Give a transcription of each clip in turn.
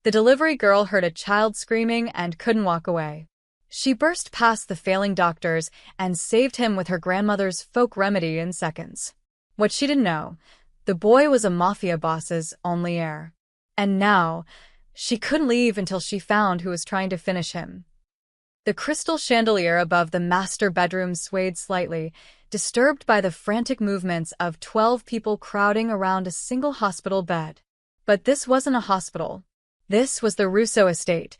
The delivery girl heard a child screaming and couldn't walk away. She burst past the failing doctors and saved him with her grandmother's folk remedy in seconds. What she didn't know, the boy was a Mafia boss's only heir. And now, she couldn't leave until she found who was trying to finish him. The crystal chandelier above the master bedroom swayed slightly, disturbed by the frantic movements of 12 people crowding around a single hospital bed. But this wasn't a hospital. This was the Russo estate.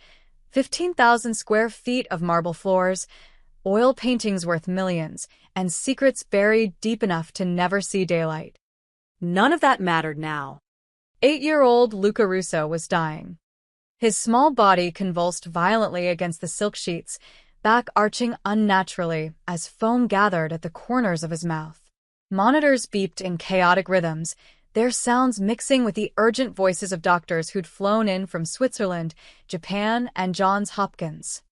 15,000 square feet of marble floors, oil paintings worth millions, and secrets buried deep enough to never see daylight. None of that mattered now. 8-year-old Luca Russo was dying. His small body convulsed violently against the silk sheets, back arching unnaturally as foam gathered at the corners of his mouth. Monitors beeped in chaotic rhythms, their sounds mixing with the urgent voices of doctors who'd flown in from Switzerland, Japan, and Johns Hopkins.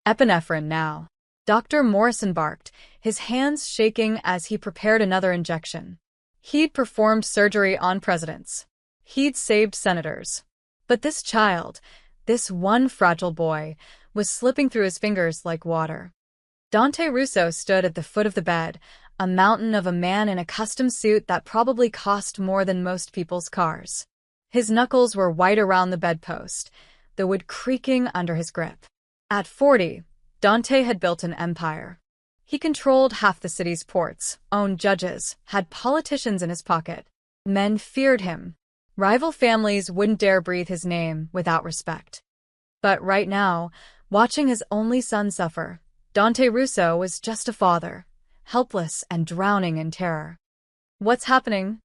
Epinephrine now. Dr. Morrison barked, his hands shaking as he prepared another injection. He'd performed surgery on presidents. He'd saved senators. But this child, this one fragile boy, was slipping through his fingers like water. Dante Russo stood at the foot of the bed, a mountain of a man in a custom suit that probably cost more than most people's cars. His knuckles were white around the bedpost, the wood creaking under his grip. At 40, Dante had built an empire. He controlled half the city's ports, owned judges, had politicians in his pocket. Men feared him. Rival families wouldn't dare breathe his name without respect. But right now, watching his only son suffer, Dante Russo was just a father, helpless and drowning in terror. "What's happening?"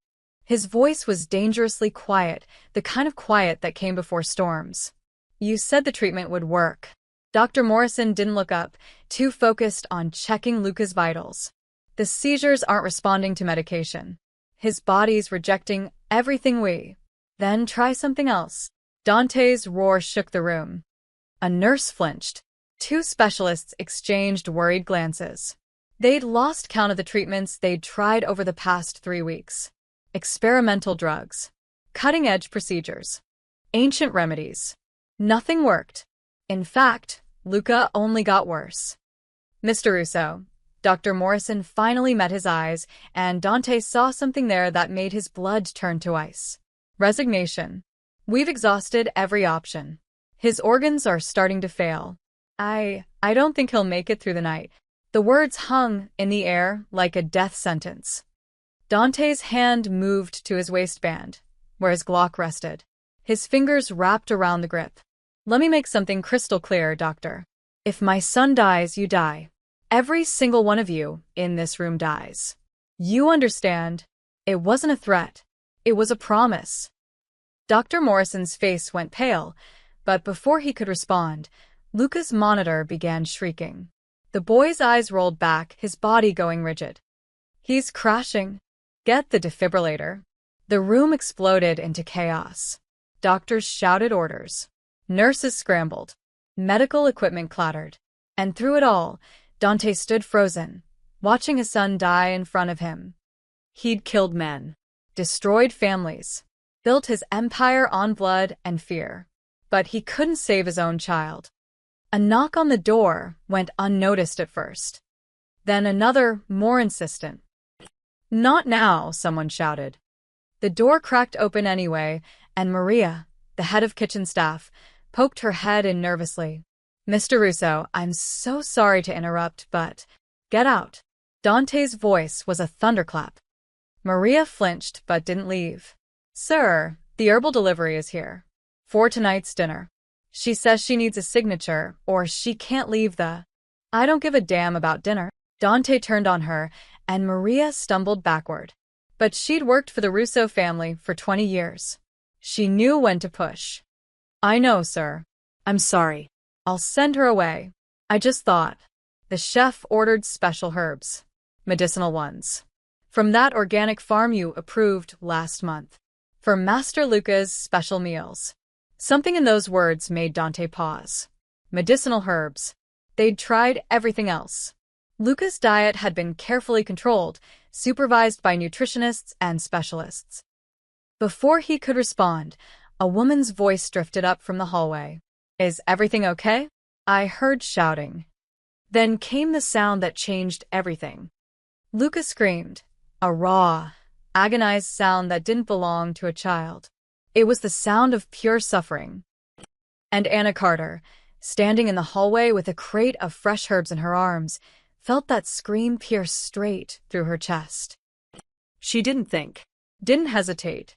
His voice was dangerously quiet, the kind of quiet that came before storms. "You said the treatment would work." Dr. Morrison didn't look up, too focused on checking Luca's vitals. "The seizures aren't responding to medication. His body's rejecting everything we." "Then try something else." Dante's roar shook the room. A nurse flinched. 2 specialists exchanged worried glances. They'd lost count of the treatments they'd tried over the past 3 weeks. Experimental drugs. Cutting-edge procedures. Ancient remedies. Nothing worked. In fact, Luca only got worse. "Mr. Russo." Dr. Morrison finally met his eyes, and Dante saw something there that made his blood turn to ice. Resignation. "We've exhausted every option. His organs are starting to fail. I don't think he'll make it through the night." The words hung in the air like a death sentence. Dante's hand moved to his waistband, where his Glock rested. His fingers wrapped around the grip. "Let me make something crystal clear, Doctor. If my son dies, you die. Every single one of you in this room dies. You understand? It wasn't a threat. It was a promise." Dr. Morrison's face went pale, but before he could respond, Luca's monitor began shrieking. The boy's eyes rolled back, his body going rigid. "He's crashing. Get the defibrillator." The room exploded into chaos. Doctors shouted orders. Nurses scrambled. Medical equipment clattered. And through it all, Dante stood frozen, watching his son die in front of him. He'd killed men, destroyed families, built his empire on blood and fear. But he couldn't save his own child. A knock on the door went unnoticed at first. Then another, more insistent. "Not now," someone shouted. The door cracked open anyway, and Maria, the head of kitchen staff, poked her head in nervously. "Mr. Russo, I'm so sorry to interrupt, but get out." Dante's voice was a thunderclap. Maria flinched but didn't leave. "Sir, the herbal delivery is here. For tonight's dinner. She says she needs a signature, or she can't leave the—" "I don't give a damn about dinner." Dante turned on her, and Maria stumbled backward. But she'd worked for the Russo family for 20 years. She knew when to push. "I know, sir. I'm sorry. I'll send her away. I just thought." The chef ordered special herbs. Medicinal ones. From that organic farm you approved last month. For Master Luca's special meals. Something in those words made Dante pause. Medicinal herbs. They'd tried everything else. Luca's diet had been carefully controlled, supervised by nutritionists and specialists. Before he could respond, A woman's voice drifted up from the hallway. "Is everything okay?" I heard shouting. Then came the sound that changed everything. Luca screamed, a raw, agonized sound that didn't belong to a child. It was the sound of pure suffering. And Anna Carter, standing in the hallway with a crate of fresh herbs in her arms, felt that scream pierce straight through her chest. She didn't think. Didn't hesitate.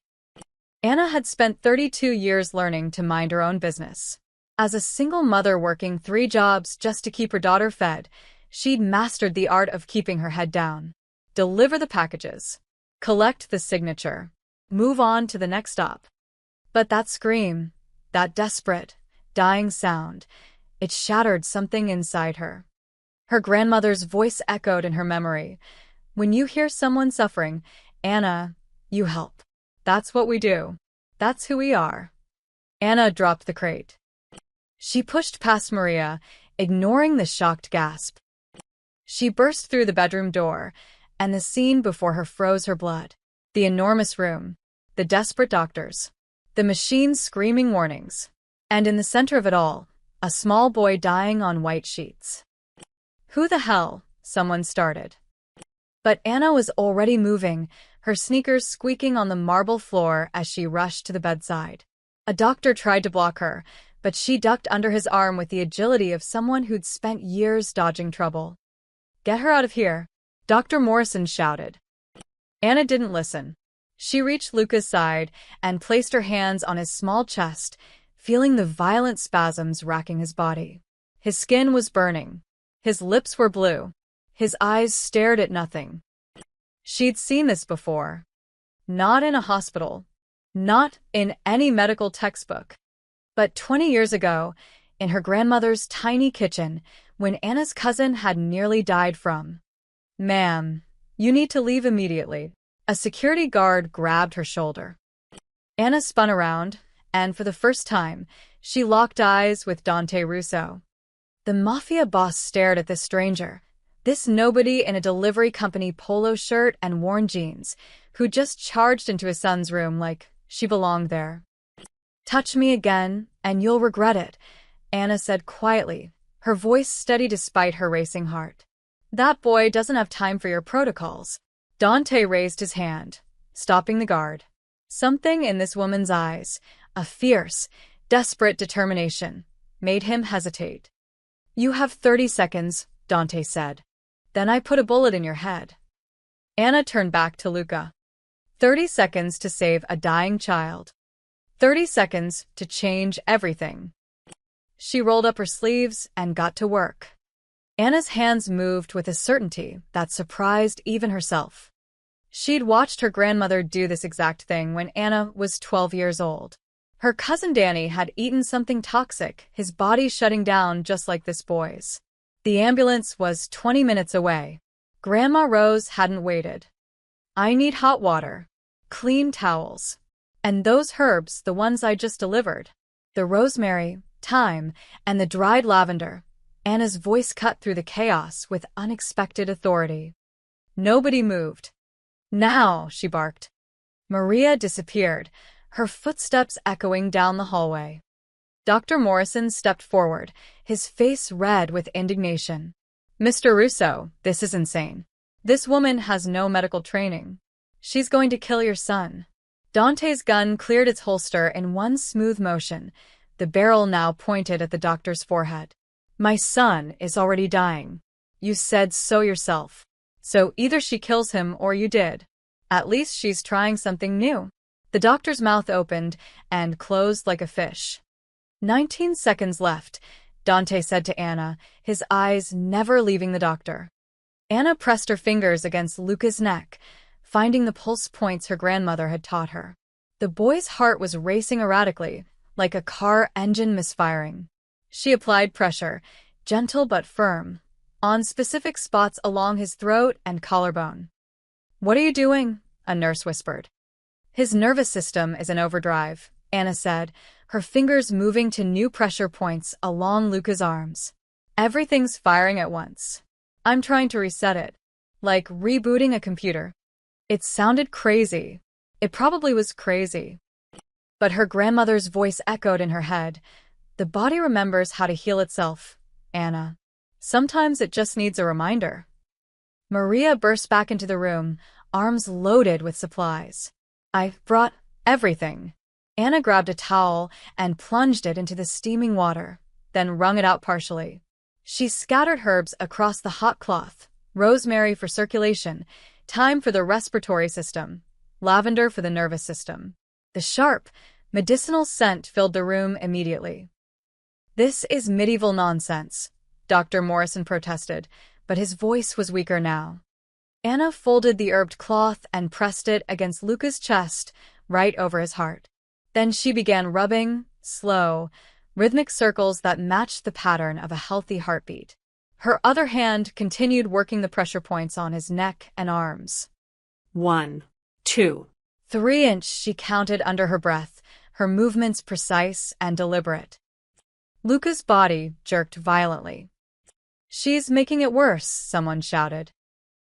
Anna had spent 32 years learning to mind her own business. As a single mother working 3 jobs just to keep her daughter fed, she'd mastered the art of keeping her head down. Deliver the packages. Collect the signature. Move on to the next stop. But that scream, that desperate, dying sound, it shattered something inside her. Her grandmother's voice echoed in her memory. "When you hear someone suffering, Anna, you help. That's what we do. That's who we are." Anna dropped the crate. She pushed past Maria, ignoring the shocked gasp. She burst through the bedroom door, and the scene before her froze her blood. The enormous room, the desperate doctors, the machines screaming warnings, and in the center of it all, a small boy dying on white sheets. "Who the hell?" someone started. But Anna was already moving, her sneakers squeaking on the marble floor as she rushed to the bedside. A doctor tried to block her, but she ducked under his arm with the agility of someone who'd spent years dodging trouble. "Get her out of here," Dr. Morrison shouted. Anna didn't listen. She reached Luca's side and placed her hands on his small chest, feeling the violent spasms racking his body. His skin was burning. His lips were blue. His eyes stared at nothing. She'd seen this before. Not in a hospital. Not in any medical textbook. But 20 years ago, in her grandmother's tiny kitchen, when Anna's cousin had nearly died from. "Ma'am, you need to leave immediately." A security guard grabbed her shoulder. Anna spun around, and for the first time, she locked eyes with Dante Russo. The Mafia boss stared at this stranger, this nobody in a delivery company polo shirt and worn jeans, who just charged into his son's room like she belonged there. "Touch me again, and you'll regret it," Anna said quietly, her voice steady despite her racing heart. "That boy doesn't have time for your protocols." Dante raised his hand, stopping the guard. Something in this woman's eyes, a fierce, desperate determination, made him hesitate. "You have 30 seconds, Dante said. Then I put a bullet in your head." Anna turned back to Luca. 30 seconds to save a dying child. 30 seconds to change everything. She rolled up her sleeves and got to work. Anna's hands moved with a certainty that surprised even herself. She'd watched her grandmother do this exact thing when Anna was 12 years old. Her cousin Danny had eaten something toxic, his body shutting down just like this boy's. The ambulance was 20 minutes away. Grandma Rose hadn't waited. "I need hot water, clean towels, and those herbs, the ones I just delivered. The rosemary, thyme, and the dried lavender." Anna's voice cut through the chaos with unexpected authority. Nobody moved. "Now," she barked. Maria disappeared, her footsteps echoing down the hallway. Dr. Morrison stepped forward, his face red with indignation. "Mr. Russo, this is insane. This woman has no medical training. She's going to kill your son." Dante's gun cleared its holster in one smooth motion, the barrel now pointed at the doctor's forehead. "My son is already dying. You said so yourself. So either she kills him or you did. At least she's trying something new." The doctor's mouth opened and closed like a fish. 19 seconds left, Dante said to Anna, his eyes never leaving the doctor. Anna pressed her fingers against Luca's neck, finding the pulse points her grandmother had taught her. The boy's heart was racing erratically, like a car engine misfiring. She applied pressure, gentle but firm, on specific spots along his throat and collarbone. "What are you doing?" a nurse whispered. "His nervous system is in overdrive," Anna said, her fingers moving to new pressure points along Luca's arms. "Everything's firing at once. I'm trying to reset it. Like rebooting a computer." It sounded crazy. It probably was crazy. But her grandmother's voice echoed in her head. The body remembers how to heal itself, Anna. Sometimes it just needs a reminder. Maria burst back into the room, arms loaded with supplies. I've brought everything. Anna grabbed a towel and plunged it into the steaming water, then wrung it out partially. She scattered herbs across the hot cloth, rosemary for circulation, thyme for the respiratory system, lavender for the nervous system. The sharp, medicinal scent filled the room immediately. This is medieval nonsense, Dr. Morrison protested, but his voice was weaker now. Anna folded the herbed cloth and pressed it against Luca's chest, right over his heart. Then she began rubbing, slow, rhythmic circles that matched the pattern of a healthy heartbeat. Her other hand continued working the pressure points on his neck and arms. 1, 2. 3 she counted under her breath, her movements precise and deliberate. Luca's body jerked violently. She's making it worse, someone shouted.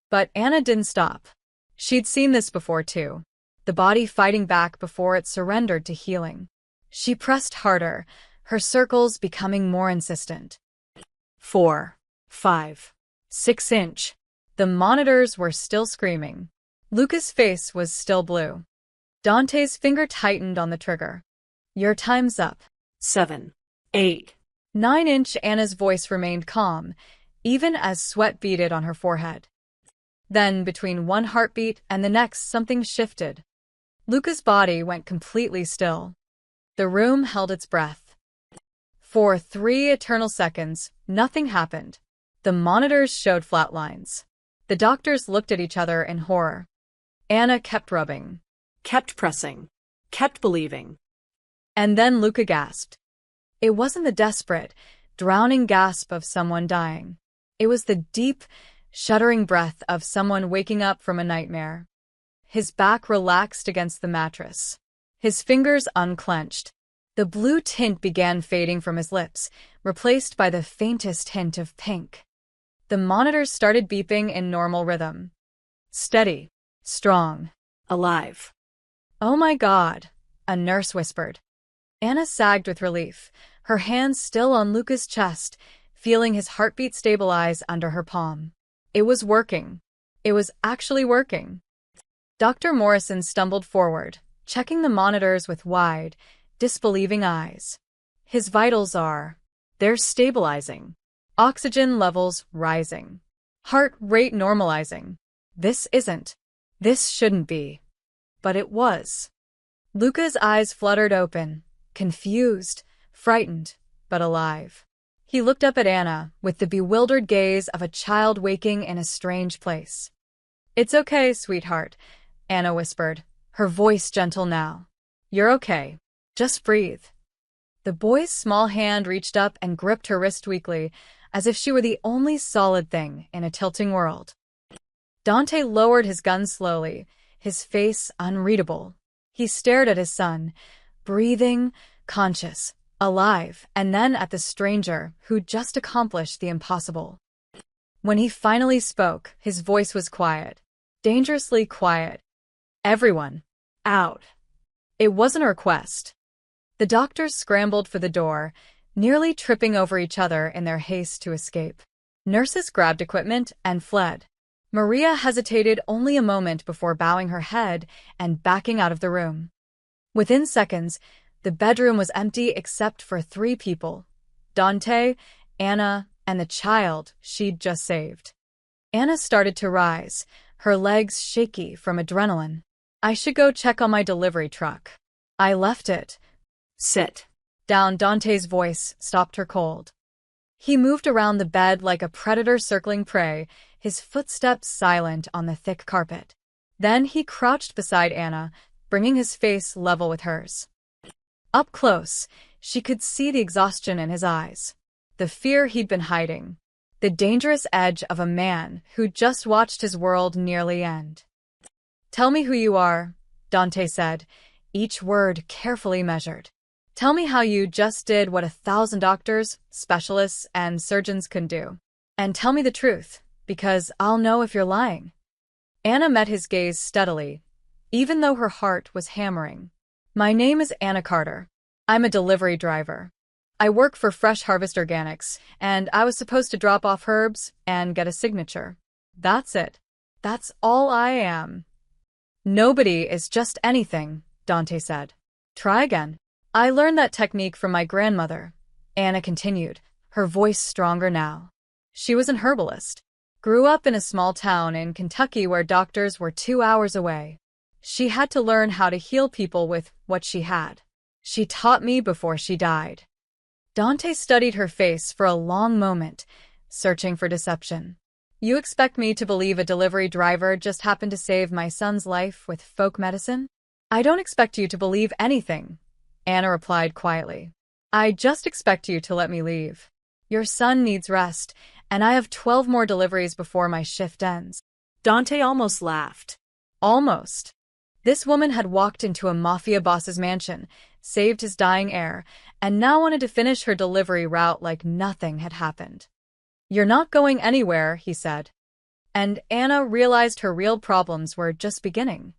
But Anna didn't stop. She'd seen this before too, the body fighting back before it surrendered to healing. She pressed harder, her circles becoming more insistent. 4, 5. 6. The monitors were still screaming. Luca's face was still blue. Dante's finger tightened on the trigger. Your time's up. 7, 8. 9. Anna's voice remained calm, even as sweat beaded on her forehead. Then, between one heartbeat and the next, something shifted. Luca's body went completely still. The room held its breath. For 3 eternal seconds, nothing happened. The monitors showed flat lines. The doctors looked at each other in horror. Anna kept rubbing. Kept pressing. Kept believing. And then Luca gasped. It wasn't the desperate, drowning gasp of someone dying. It was the deep, shuddering breath of someone waking up from a nightmare. His back relaxed against the mattress. His fingers unclenched. The blue tint began fading from his lips, replaced by the faintest hint of pink. The monitors started beeping in normal rhythm. Steady. Strong. Alive. Oh my God, a nurse whispered. Anna sagged with relief, her hands still on Luca's chest, feeling his heartbeat stabilize under her palm. It was working. It was actually working. Dr. Morrison stumbled forward, checking the monitors with wide, disbelieving eyes. His vitals they're stabilizing. Oxygen levels rising. Heart rate normalizing. This shouldn't be. But it was. Luca's eyes fluttered open, confused, frightened, but alive. He looked up at Anna with the bewildered gaze of a child waking in a strange place. It's okay, sweetheart, Anna whispered, her voice gentle now. You're okay. Just breathe. The boy's small hand reached up and gripped her wrist weakly, as if she were the only solid thing in a tilting world. Dante lowered his gun slowly, his face unreadable. He stared at his son, breathing, conscious, alive, and then at the stranger who'd just accomplished the impossible. When he finally spoke, his voice was quiet, dangerously quiet. Everyone, out. It wasn't a request. The doctors scrambled for the door, nearly tripping over each other in their haste to escape. Nurses grabbed equipment and fled. Maria hesitated only a moment before bowing her head and backing out of the room. Within seconds, the bedroom was empty except for 3 people: Dante, Anna, and the child she'd just saved. Anna started to rise, her legs shaky from adrenaline. I should go check on my delivery truck. I left it. Sit down. Dante's voice stopped her cold. He moved around the bed like a predator circling prey, his footsteps silent on the thick carpet. Then he crouched beside Anna, bringing his face level with hers. Up close, she could see the exhaustion in his eyes, the fear he'd been hiding, the dangerous edge of a man who'd just watched his world nearly end. Tell me who you are, Dante said, each word carefully measured. Tell me how you just did what 1,000 doctors, specialists, and surgeons couldn't do. And tell me the truth, because I'll know if you're lying. Anna met his gaze steadily, even though her heart was hammering. My name is Anna Carter. I'm a delivery driver. I work for Fresh Harvest Organics, and I was supposed to drop off herbs and get a signature. That's it. That's all I am. Nobody is just anything, Dante said. Try again. I learned that technique from my grandmother, Anna continued, her voice stronger now. She was an herbalist. Grew up in a small town in Kentucky where doctors were 2 hours away. She had to learn how to heal people with what she had. She taught me before she died. Dante studied her face for a long moment, searching for deception. You expect me to believe a delivery driver just happened to save my son's life with folk medicine? I don't expect you to believe anything, Anna replied quietly. I just expect you to let me leave. Your son needs rest, and I have 12 more deliveries before my shift ends. Dante almost laughed. Almost. This woman had walked into a Mafia boss's mansion, saved his dying heir, and now wanted to finish her delivery route like nothing had happened. You're not going anywhere, he said. And Anna realized her real problems were just beginning.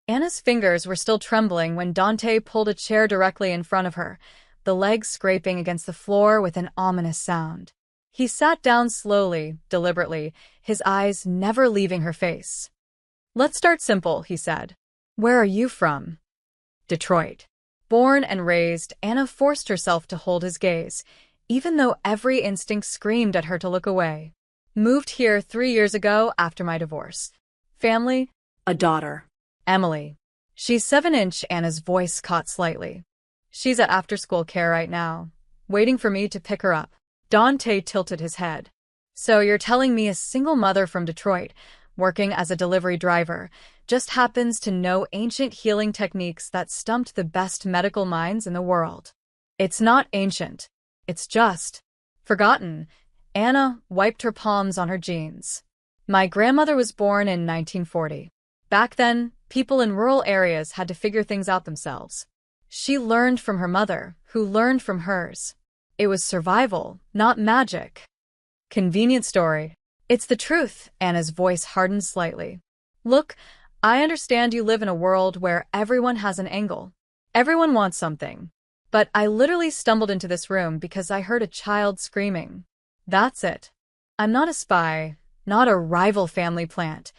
Anna's fingers were still trembling when Dante pulled a chair directly in front of her, the legs scraping against the floor with an ominous sound. He sat down slowly, deliberately, his eyes never leaving her face. Let's start simple, he said. Where are you from? Detroit. Born and raised, Anna forced herself to hold his gaze, even though every instinct screamed at her to look away. Moved here 3 years ago after my divorce. Family? A daughter. Emily. She's 7-inch, Anna's voice caught slightly. She's at after-school care right now, waiting for me to pick her up. Dante tilted his head. So you're telling me a single mother from Detroit, working as a delivery driver, just happens to know ancient healing techniques that stumped the best medical minds in the world. It's not ancient. It's just forgotten. Anna wiped her palms on her jeans. My grandmother was born in 1940. Back then, people in rural areas had to figure things out themselves. She learned from her mother, who learned from hers. It was survival, not magic. Convenient story. It's the truth, Anna's voice hardened slightly. Look, I understand you live in a world where everyone has an angle. Everyone wants something. But I literally stumbled into this room because I heard a child screaming. That's it. I'm not a spy, not a rival family plant,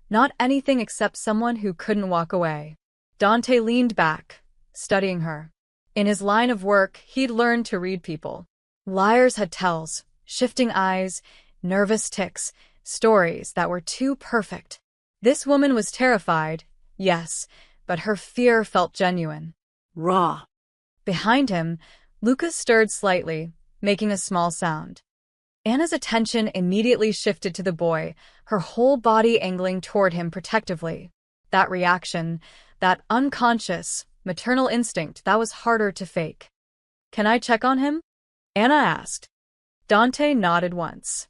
not anything except someone who couldn't walk away. Dante leaned back, studying her. In his line of work, he'd learned to read people. Liars had tells, shifting eyes, nervous tics, stories that were too perfect. This woman was terrified, yes, but her fear felt genuine. Raw. Behind him, Lucas stirred slightly, making a small sound. Anna's attention immediately shifted to the boy, her whole body angling toward him protectively. That reaction, that unconscious, maternal instinct that was harder to fake. Can I check on him? Anna asked. Dante nodded once.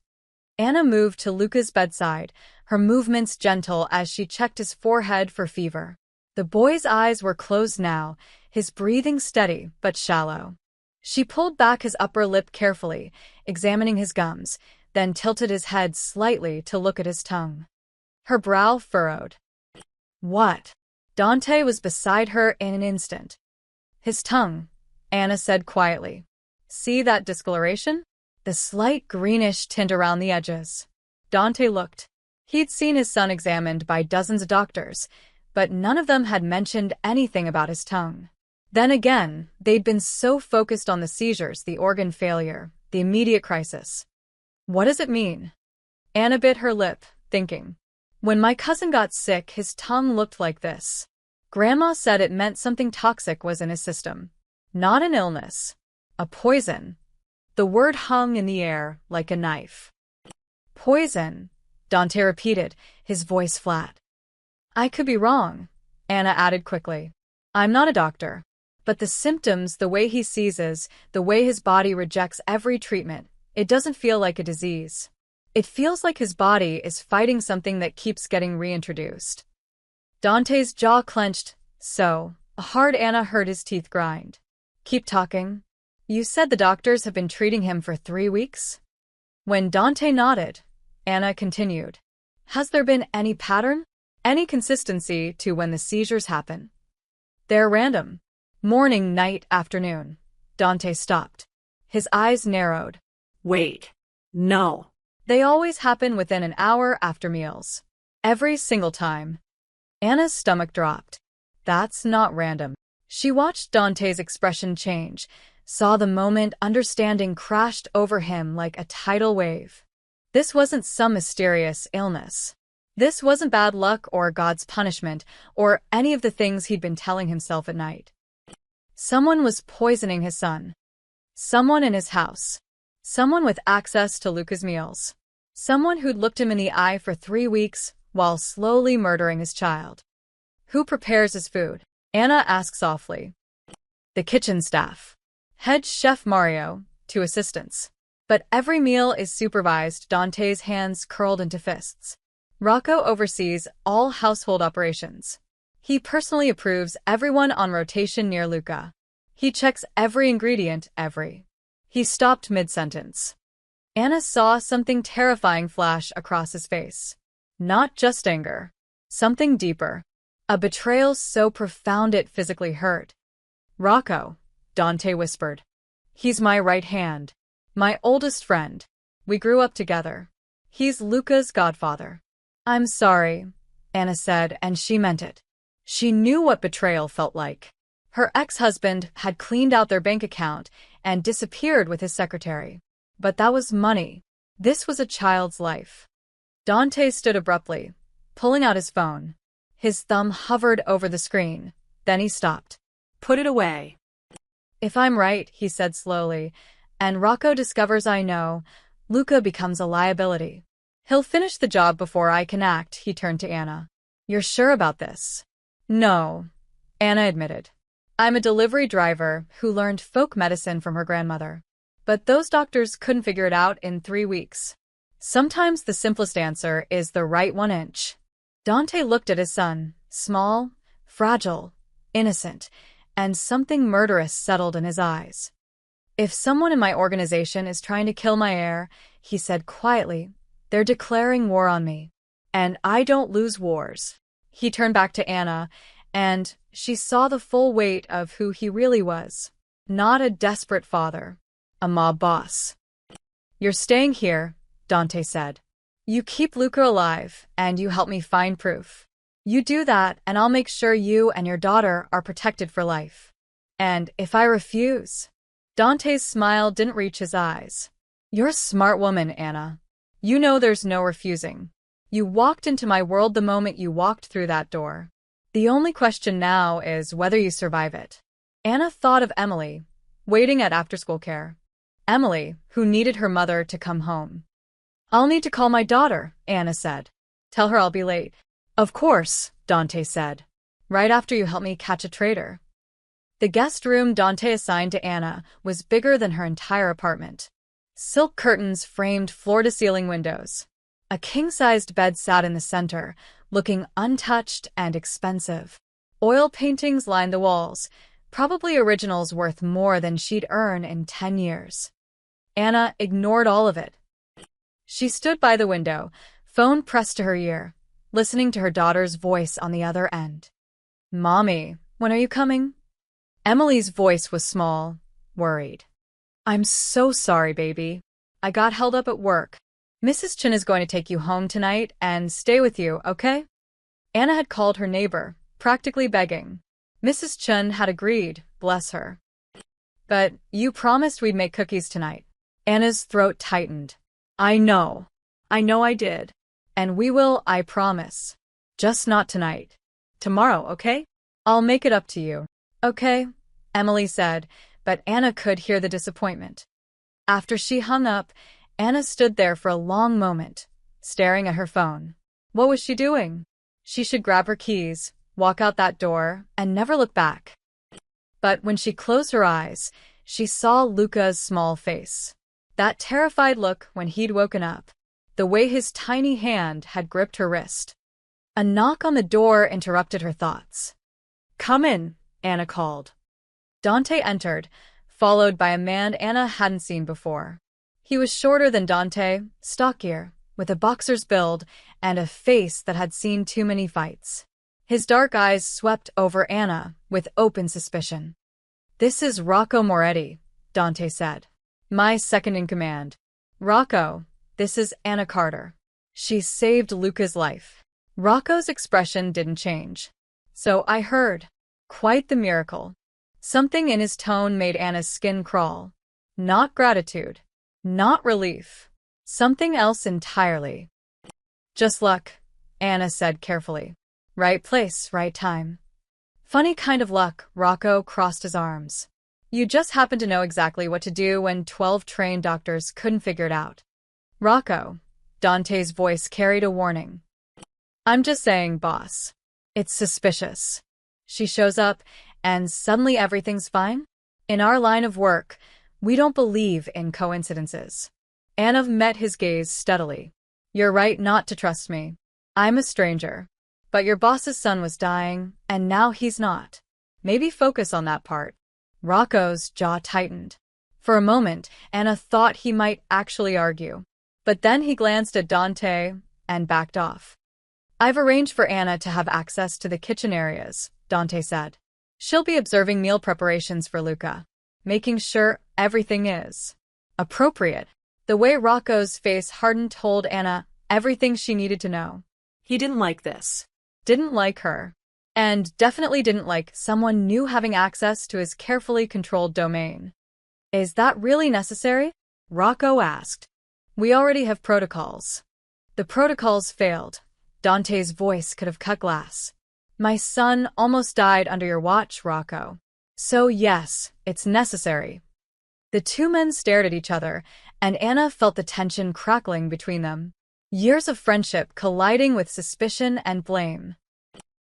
Anna moved to Luca's bedside, her movements gentle as she checked his forehead for fever. The boy's eyes were closed now, his breathing steady but shallow. She pulled back his upper lip carefully, examining his gums, then tilted his head slightly to look at his tongue. Her brow furrowed. What? Dante was beside her in an instant. His tongue, Anna said quietly. See that discoloration? The slight greenish tint around the edges. Dante looked. He'd seen his son examined by dozens of doctors, but none of them had mentioned anything about his tongue. Then again, they'd been so focused on the seizures, the organ failure, the immediate crisis. What does it mean? Anna bit her lip, thinking. When my cousin got sick, his tongue looked like this. Grandma said it meant something toxic was in his system. Not an illness. A poison. The word hung in the air like a knife. Poison, Dante repeated, his voice flat. I could be wrong, Anna added quickly. I'm not a doctor. But the symptoms, the way he seizes, the way his body rejects every treatment, it doesn't feel like a disease. It feels like his body is fighting something that keeps getting reintroduced. Dante's jaw clenched, so hard Anna heard his teeth grind. Keep talking. You said the doctors have been treating him for 3 weeks? When Dante nodded, Anna continued. Has there been any pattern? Any consistency to when the seizures happen? They're random. Morning, night, afternoon. Dante stopped. His eyes narrowed. Wait. No. They always happen within an hour after meals. Every single time. Anna's stomach dropped. That's not random. She watched Dante's expression change, saw the moment understanding crashed over him like a tidal wave. This wasn't some mysterious illness. This wasn't bad luck or God's punishment or any of the things he'd been telling himself at night. Someone was poisoning his son. Someone in his house. Someone with access to Luca's meals. Someone who'd looked him in the eye for 3 weeks while slowly murdering his child. Who prepares his food? Anna asked softly. The kitchen staff. Head chef Mario, 2 assistants. But every meal is supervised. Dante's hands curled into fists. Rocco oversees all household operations. He personally approves everyone on rotation near Luca. He checks every ingredient, He stopped mid-sentence. Anna saw something terrifying flash across his face. Not just anger. Something deeper. A betrayal so profound it physically hurt. Rocco, Dante whispered. He's my right hand. My oldest friend. We grew up together. He's Luca's godfather. I'm sorry, Anna said, and she meant it. She knew what betrayal felt like. Her ex-husband had cleaned out their bank account and disappeared with his secretary. But that was money. This was a child's life. Dante stood abruptly, pulling out his phone. His thumb hovered over the screen. Then he stopped. Put it away. If I'm right, he said slowly, and Rocco discovers I know, Luca becomes a liability. He'll finish the job before I can act. He turned to Anna. You're sure about this? No, Anna admitted. I'm a delivery driver who learned folk medicine from her grandmother. But those doctors couldn't figure it out in 3 weeks. Sometimes the simplest answer is the right 1 inch. Dante looked at his son, small, fragile, innocent, and something murderous settled in his eyes. If someone in my organization is trying to kill my heir, he said quietly, they're declaring war on me. And I don't lose wars. He turned back to Anna, and she saw the full weight of who he really was. Not a desperate father. A mob boss. You're staying here, Dante said. You keep Luca alive, and you help me find proof. You do that, and I'll make sure you and your daughter are protected for life. And if I refuse? Dante's smile didn't reach his eyes. You're a smart woman, Anna. You know there's no refusing. You walked into my world the moment you walked through that door. The only question now is whether you survive it. Anna thought of Emily, waiting at after-school care. Emily, who needed her mother to come home. I'll need to call my daughter, Anna said. Tell her I'll be late. Of course, Dante said. Right after you help me catch a traitor. The guest room Dante assigned to Anna was bigger than her entire apartment. Silk curtains framed floor-to-ceiling windows. A king-sized bed sat in the center, looking untouched and expensive. Oil paintings lined the walls, probably originals worth more than she'd earn in 10 years. Anna ignored all of it. She stood by the window, phone pressed to her ear, listening to her daughter's voice on the other end. Mommy, when are you coming? Emily's voice was small, worried. I'm so sorry, baby. I got held up at work. Mrs. Chen is going to take you home tonight and stay with you, okay? Anna had called her neighbor, practically begging. Mrs. Chen had agreed, bless her. But you promised we'd make cookies tonight. Anna's throat tightened. I know I did. And we will, I promise. Just not tonight. Tomorrow, okay? I'll make it up to you. Okay, Emily said, but Anna could hear the disappointment. After she hung up, Anna stood there for a long moment, staring at her phone. What was she doing? She should grab her keys, walk out that door, and never look back. But when she closed her eyes, she saw Luca's small face. That terrified look when he'd woken up. The way his tiny hand had gripped her wrist. A knock on the door interrupted her thoughts. Come in, Anna called. Dante entered, followed by a man Anna hadn't seen before. He was shorter than Dante, stockier, with a boxer's build and a face that had seen too many fights. His dark eyes swept over Anna with open suspicion. "This is Rocco Moretti," Dante said. "My second in command." "Rocco, this is Anna Carter. She saved Luca's life." Rocco's expression didn't change. "So I heard. Quite the miracle." Something in his tone made Anna's skin crawl. Not gratitude. Not relief. Something else entirely. "Just luck," Anna said carefully. "Right place, right time." "Funny kind of luck," Rocco crossed his arms. "You just happen to know exactly what to do when 12 trained doctors couldn't figure it out." "Rocco," Dante's voice carried a warning. "I'm just saying, boss. It's suspicious. She shows up, and suddenly everything's fine? In our line of work, we don't believe in coincidences." Anna met his gaze steadily. "You're right not to trust me. I'm a stranger. But your boss's son was dying, and now he's not. Maybe focus on that part." Rocco's jaw tightened. For a moment, Anna thought he might actually argue. But then he glanced at Dante and backed off. "I've arranged for Anna to have access to the kitchen areas," Dante said. "She'll be observing meal preparations for Luca, making sure everything is appropriate." The way Rocco's face hardened told Anna everything she needed to know. He didn't like this. Didn't like her. And definitely didn't like someone new having access to his carefully controlled domain. "Is that really necessary?" Rocco asked. "We already have protocols." "The protocols failed." Dante's voice could have cut glass. "My son almost died under your watch, Rocco. So yes, it's necessary." The two men stared at each other, and Anna felt the tension crackling between them. Years of friendship colliding with suspicion and blame.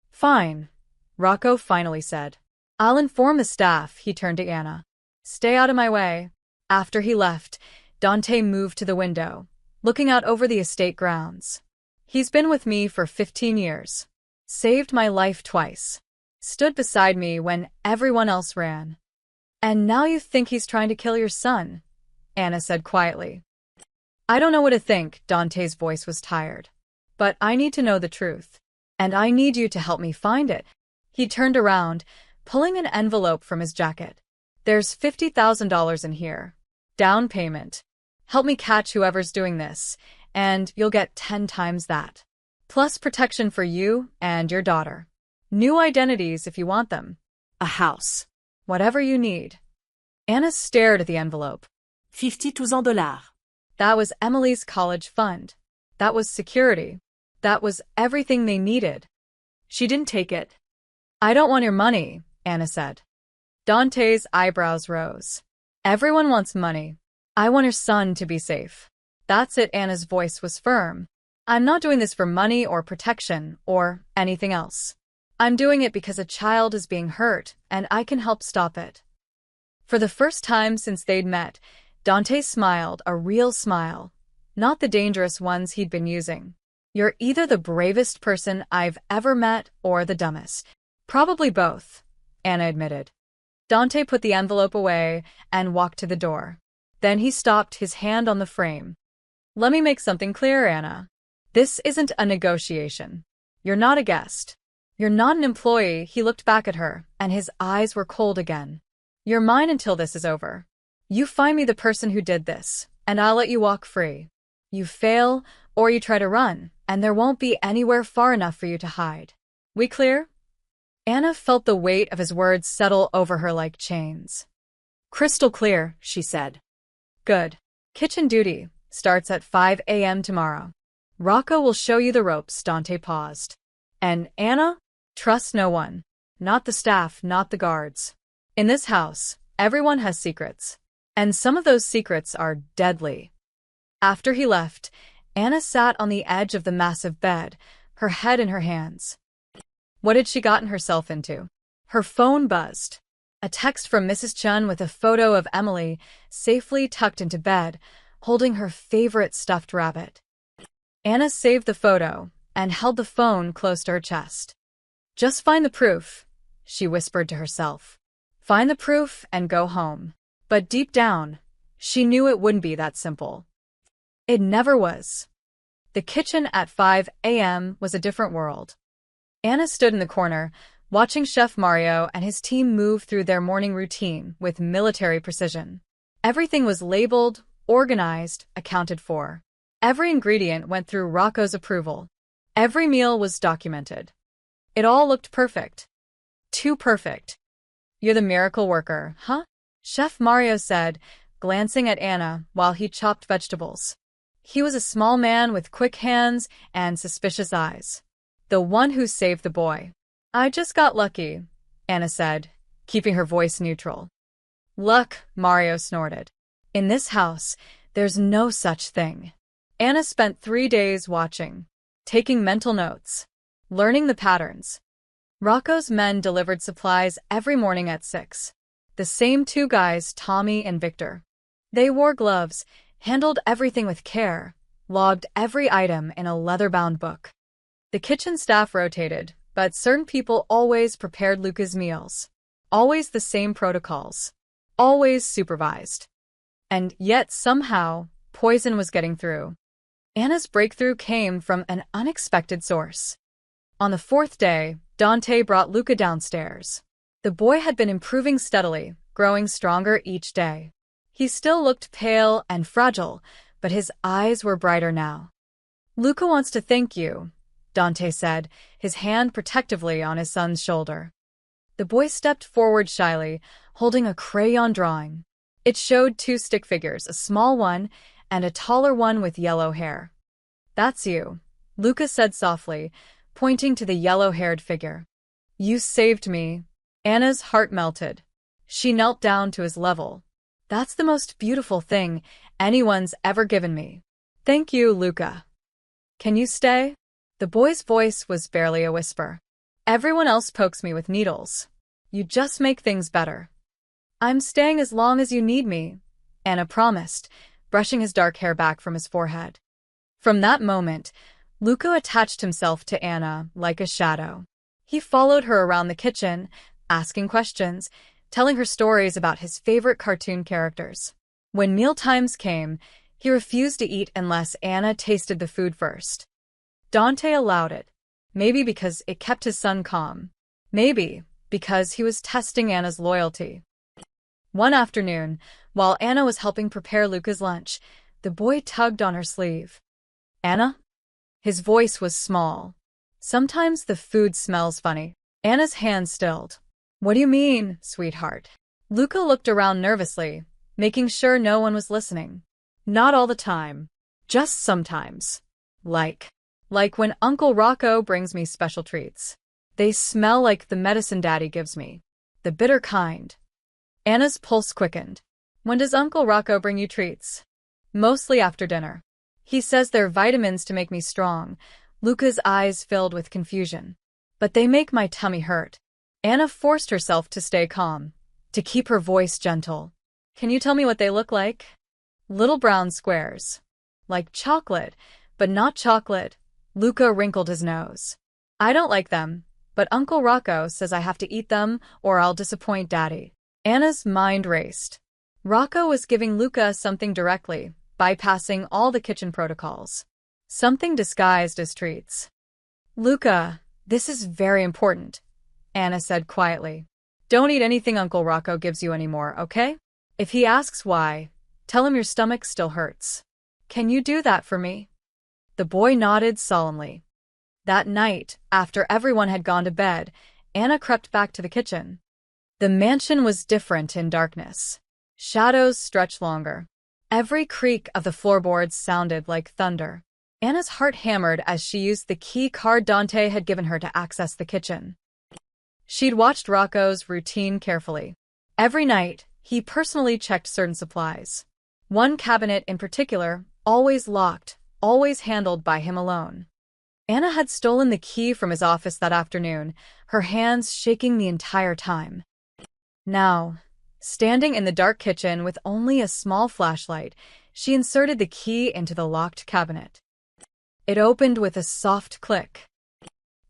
"Fine," Rocco finally said. "I'll inform the staff," he turned to Anna. "Stay out of my way." After he left, Dante moved to the window, looking out over the estate grounds. "He's been with me for 15 years. Saved my life twice. Stood beside me when everyone else ran. And now you think he's trying to kill your son," Anna said quietly. "I don't know what to think," Dante's voice was tired. "But I need to know the truth. And I need you to help me find it." He turned around, pulling an envelope from his jacket. "There's $50,000 in here. Down payment. Help me catch whoever's doing this, and you'll get 10 times that. Plus protection for you and your daughter. New identities if you want them. A house. Whatever you need." Anna stared at the envelope. $52,000. That was Emily's college fund. That was security. That was everything they needed. She didn't take it. "I don't want your money," Anna said. Dante's eyebrows rose. "Everyone wants money. I want your son to be safe." "That's it." Anna's voice was firm. "I'm not doing this for money or protection or anything else. I'm doing it because a child is being hurt, and I can help stop it." For the first time since they'd met, Dante smiled, a real smile, not the dangerous ones he'd been using. "You're either the bravest person I've ever met or the dumbest." "Probably both," Anna admitted. Dante put the envelope away and walked to the door. Then he stopped, his hand on the frame. "Let me make something clear, Anna. This isn't a negotiation. You're not a guest. You're not an employee." He looked back at her, and his eyes were cold again. "You're mine until this is over. You find me the person who did this, and I'll let you walk free. You fail, or you try to run, and there won't be anywhere far enough for you to hide. We clear?" Anna felt the weight of his words settle over her like chains. "Crystal clear," she said. "Good. Kitchen duty starts at 5 a.m. tomorrow. Rocco will show you the ropes." Dante paused. "And Anna? Trust no one. Not the staff, not the guards. In this house, everyone has secrets. And some of those secrets are deadly." After he left, Anna sat on the edge of the massive bed, her head in her hands. What had she gotten herself into? Her phone buzzed. A text from Mrs. Chun with a photo of Emily, safely tucked into bed, holding her favorite stuffed rabbit. Anna saved the photo and held the phone close to her chest. "Just find the proof," she whispered to herself. "Find the proof and go home." But deep down, she knew it wouldn't be that simple. It never was. The kitchen at 5 a.m. was a different world. Anna stood in the corner, watching Chef Mario and his team move through their morning routine with military precision. Everything was labeled, organized, accounted for. Every ingredient went through Rocco's approval. Every meal was documented. It all looked perfect. Too perfect. "You're the miracle worker, huh?" Chef Mario said, glancing at Anna while he chopped vegetables. He was a small man with quick hands and suspicious eyes. "The one who saved the boy." "I just got lucky," Anna said, keeping her voice neutral. "Luck," Mario snorted. "In this house, there's no such thing." Anna spent 3 days watching, taking mental notes, learning the patterns. Rocco's men delivered supplies every morning at 6. The same 2 guys, Tommy and Victor. They wore gloves, handled everything with care, logged every item in a leather-bound book. The kitchen staff rotated, but certain people always prepared Luca's meals. Always the same protocols. Always supervised. And yet somehow, poison was getting through. Anna's breakthrough came from an unexpected source. On the 4th day, Dante brought Luca downstairs. The boy had been improving steadily, growing stronger each day. He still looked pale and fragile, but his eyes were brighter now. "Luca wants to thank you," Dante said, his hand protectively on his son's shoulder. The boy stepped forward shyly, holding a crayon drawing. It showed 2 stick figures, a small one and a taller one with yellow hair. "That's you," Luca said softly, pointing to the yellow-haired figure. "You saved me." Anna's heart melted. She knelt down to his level. "That's the most beautiful thing anyone's ever given me." "Thank you, Luca." "Can you stay?" The boy's voice was barely a whisper. "Everyone else pokes me with needles. You just make things better." "I'm staying as long as you need me," Anna promised, brushing his dark hair back from his forehead. From that moment, Luca attached himself to Anna like a shadow. He followed her around the kitchen, asking questions, telling her stories about his favorite cartoon characters. When meal times came, he refused to eat unless Anna tasted the food first. Dante allowed it, maybe because it kept his son calm, maybe because he was testing Anna's loyalty. One afternoon, while Anna was helping prepare Luca's lunch, the boy tugged on her sleeve. "Anna?" His voice was small. "Sometimes the food smells funny." Anna's hand stilled. "What do you mean, sweetheart?" Luca looked around nervously, making sure no one was listening. "Not all the time. Just sometimes. Like when Uncle Rocco brings me special treats. They smell like the medicine Daddy gives me. The bitter kind." Anna's pulse quickened. "When does Uncle Rocco bring you treats?" "Mostly after dinner. He says they're vitamins to make me strong." Luca's eyes filled with confusion. "But they make my tummy hurt." Anna forced herself to stay calm, to keep her voice gentle. "Can you tell me what they look like?" "Little brown squares. Like chocolate, but not chocolate." Luca wrinkled his nose. "I don't like them, but Uncle Rocco says I have to eat them or I'll disappoint Daddy." Anna's mind raced. Rocco was giving Luca something directly, bypassing all the kitchen protocols. Something disguised as treats. "Luca, this is very important," Anna said quietly. "Don't eat anything Uncle Rocco gives you anymore, okay? If he asks why, tell him your stomach still hurts. Can you do that for me?" The boy nodded solemnly. That night, after everyone had gone to bed, Anna crept back to the kitchen. The mansion was different in darkness. Shadows stretched longer. Every creak of the floorboards sounded like thunder. Anna's heart hammered as she used the key card Dante had given her to access the kitchen. She'd watched Rocco's routine carefully. Every night, he personally checked certain supplies. One cabinet in particular, always locked, always handled by him alone. Anna had stolen the key from his office that afternoon, her hands shaking the entire time. Now, standing in the dark kitchen with only a small flashlight, she inserted the key into the locked cabinet. It opened with a soft click.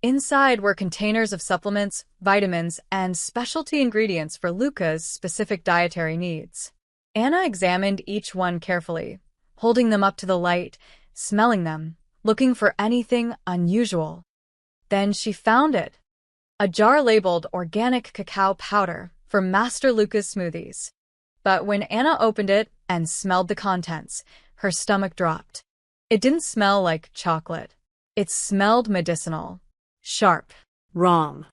Inside were containers of supplements, vitamins, and specialty ingredients for Luca's specific dietary needs. Anna examined each one carefully, holding them up to the light, smelling them, looking for anything unusual. Then she found it. a jar labeled organic cacao powder for Master Luca's smoothies. But when Anna opened it and smelled the contents, her stomach dropped. It didn't smell like chocolate. It smelled medicinal. Sharp. Wrong.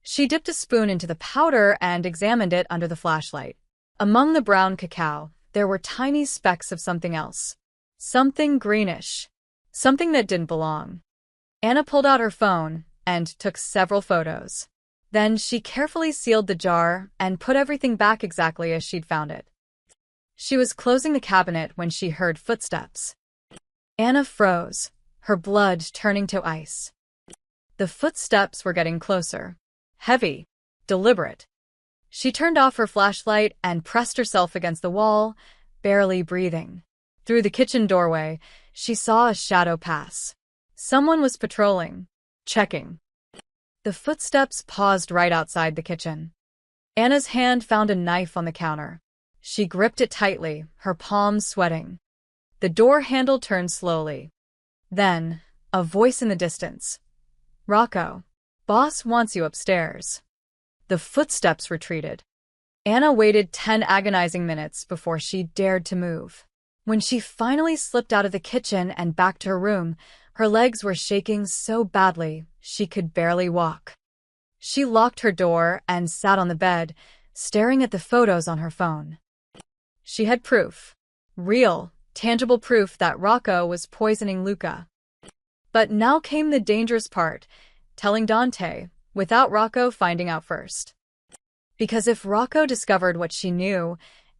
She dipped a spoon into the powder and examined it under the flashlight. Among the brown cacao, there were tiny specks of something else. Something greenish. Something that didn't belong. Anna pulled out her phone and took several photos. Then she carefully sealed the jar and put everything back exactly as she'd found it. She was closing the cabinet when she heard footsteps. Anna froze, her blood turning to ice. The footsteps were getting closer. Heavy. Deliberate. She turned off her flashlight and pressed herself against the wall, barely breathing. Through the kitchen doorway, she saw a shadow pass. Someone was patrolling. Checking. The footsteps paused right outside the kitchen. Anna's hand found a knife on the counter. She gripped it tightly, her palms sweating. The door handle turned slowly. Then, a voice in the distance. "Rocco, boss wants you upstairs." The footsteps retreated. Anna waited 10 agonizing minutes before she dared to move. When she finally slipped out of the kitchen and back to her room, her legs were shaking so badly she could barely walk. She locked her door and sat on the bed, staring at the photos on her phone. She had proof. Real, tangible proof that Rocco was poisoning Luca. But now came the dangerous part, telling Dante, without Rocco finding out first. Because if Rocco discovered what she knew,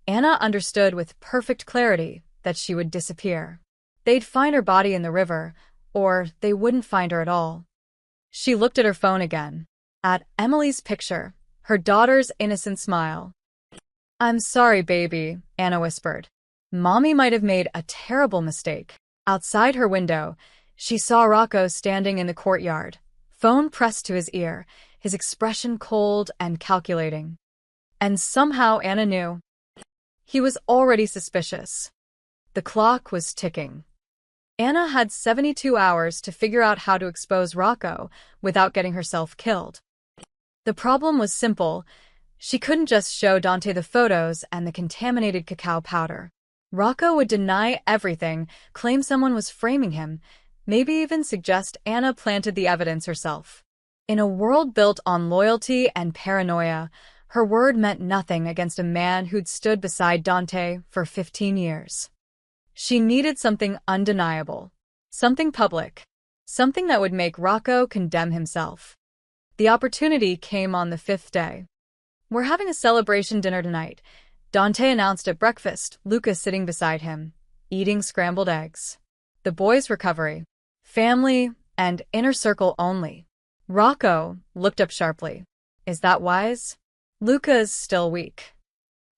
Anna understood with perfect clarity that she would disappear. They'd find her body in the river, or they wouldn't find her at all. She looked at her phone again, at Emily's picture, her daughter's innocent smile. "I'm sorry, baby," Anna whispered. "Mommy might have made a terrible mistake." Outside her window, she saw Rocco standing in the courtyard, phone pressed to his ear, his expression cold and calculating. And somehow Anna knew. He was already suspicious. The clock was ticking. Anna had 72 hours to figure out how to expose Rocco without getting herself killed. The problem was simple. She couldn't just show Dante the photos and the contaminated cacao powder. Rocco would deny everything, claim someone was framing him, maybe even suggest Anna planted the evidence herself. In a world built on loyalty and paranoia, her word meant nothing against a man who'd stood beside Dante for 15 years. She needed something undeniable, something public, something that would make Rocco condemn himself. The opportunity came on the 5th day. "We're having a celebration dinner tonight," Dante announced at breakfast, Luca sitting beside him, eating scrambled eggs. The boys' recovery. Family and inner circle only. Rocco looked up sharply. "Is that wise?" "Luca's still weak."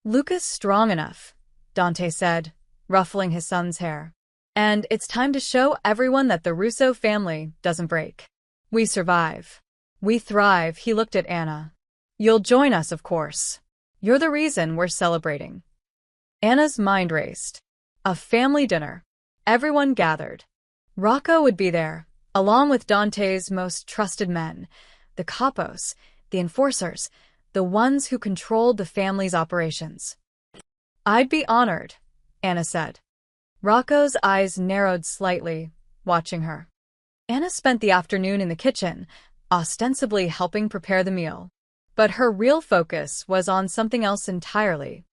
"Luca's strong enough," Dante said, ruffling his son's hair. "And it's time to show everyone that the Russo family doesn't break. We survive. We thrive." He looked at Anna. "You'll join us, of course. You're the reason we're celebrating." Anna's mind raced. A family dinner. Everyone gathered. Rocco would be there, along with Dante's most trusted men, the capos, the enforcers, the ones who controlled the family's operations. "I'd be honored," Anna said. Rocco's eyes narrowed slightly, watching her. Anna spent the afternoon in the kitchen, ostensibly helping prepare the meal. But her real focus was on something else entirely.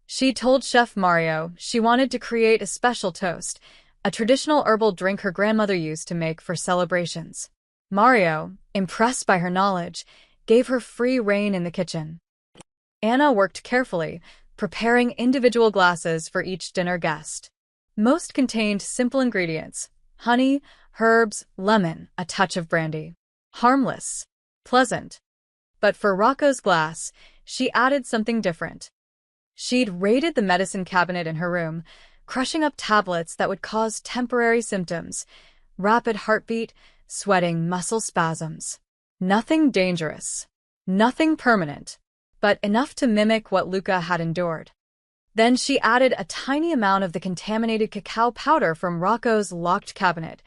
She told Chef Mario she wanted to create a special toast, a traditional herbal drink her grandmother used to make for celebrations. Mario, impressed by her knowledge, gave her free rein in the kitchen. Anna worked carefully, preparing individual glasses for each dinner guest. Most contained simple ingredients: honey, herbs, lemon, a touch of brandy. Harmless. Pleasant. But for Rocco's glass, she added something different. She'd raided the medicine cabinet in her room, crushing up tablets that would cause temporary symptoms: rapid heartbeat, sweating, muscle spasms. Nothing dangerous. Nothing permanent. But enough to mimic what Luca had endured. Then she added a tiny amount of the contaminated cacao powder from Rocco's locked cabinet,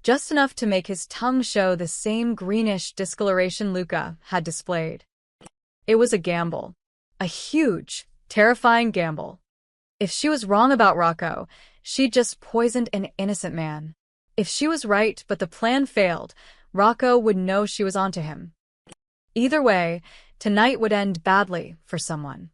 just enough to make his tongue show the same greenish discoloration Luca had displayed. It was a gamble. A huge, terrifying gamble. If she was wrong about Rocco, she'd just poisoned an innocent man. If she was right but the plan failed, Rocco would know she was onto him. Either way, tonight would end badly for someone.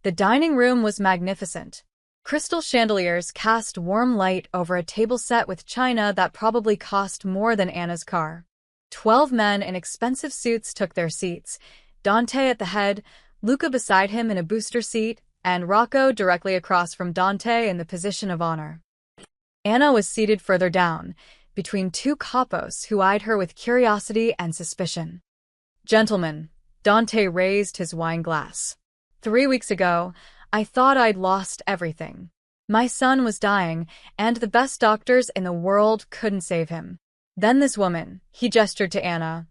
The dining room was magnificent. Crystal chandeliers cast warm light over a table set with china that probably cost more than Anna's car. 12 men in expensive suits took their seats, Dante at the head, Luca beside him in a booster seat, and Rocco directly across from Dante in the position of honor. Anna was seated further down, between two capos who eyed her with curiosity and suspicion. "Gentlemen," Dante raised his wine glass. "3 weeks ago, I thought I'd lost everything. My son was dying, and the best doctors in the world couldn't save him. Then this woman," he gestured to Anna,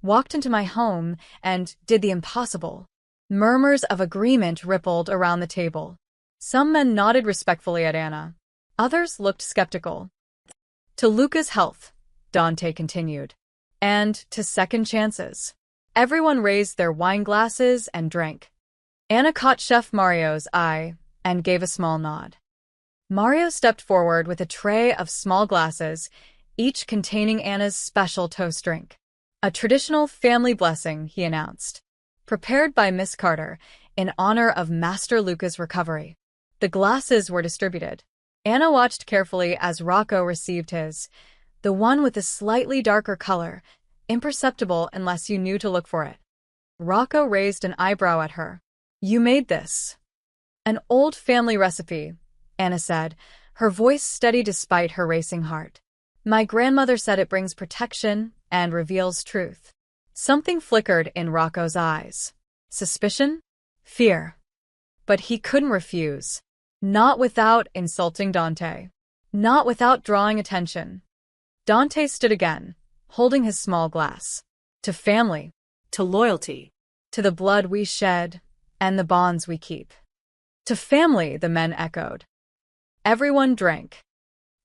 "walked into my home and did the impossible." Murmurs of agreement rippled around the table. Some men nodded respectfully at Anna. Others looked skeptical. "To Luca's health," Dante continued, "and to second chances." Everyone raised their wine glasses and drank. Anna caught Chef Mario's eye and gave a small nod. Mario stepped forward with a tray of small glasses, each containing Anna's special toast drink. "A traditional family blessing," he announced, "prepared by Miss Carter in honor of Master Luca's recovery." The glasses were distributed. Anna watched carefully as Rocco received his, the one with the slightly darker color, imperceptible unless you knew to look for it. Rocco raised an eyebrow at her. "You made this." "An old family recipe," Anna said, her voice steady despite her racing heart. "My grandmother said it brings protection and reveals truth." Something flickered in Rocco's eyes. Suspicion? Fear. But he couldn't refuse. Not without insulting Dante. Not without drawing attention. Dante stood again, holding his small glass. "To family. To loyalty. To the blood we shed and the bonds we keep." "To family," the men echoed. Everyone drank.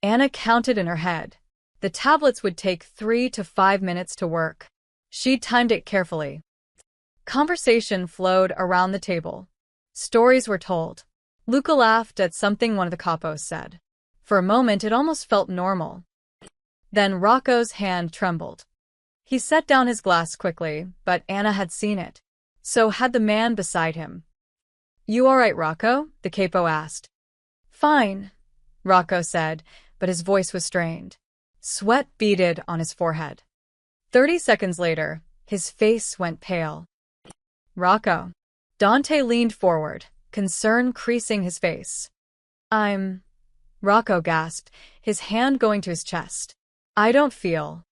Anna counted in her head. The tablets would take 3 to 5 minutes to work. She timed it carefully. Conversation flowed around the table. Stories were told. Luca laughed at something one of the capos said. For a moment it almost felt normal. Then Rocco's hand trembled. He set down his glass quickly, but Anna had seen it. So had the man beside him. "You all right, Rocco?" the capo asked. "Fine," Rocco said, but his voice was strained. Sweat beaded on his forehead. 30 seconds later, his face went pale. "Rocco." Dante leaned forward, concern creasing his face. Rocco gasped, his hand going to his chest. "I don't feel."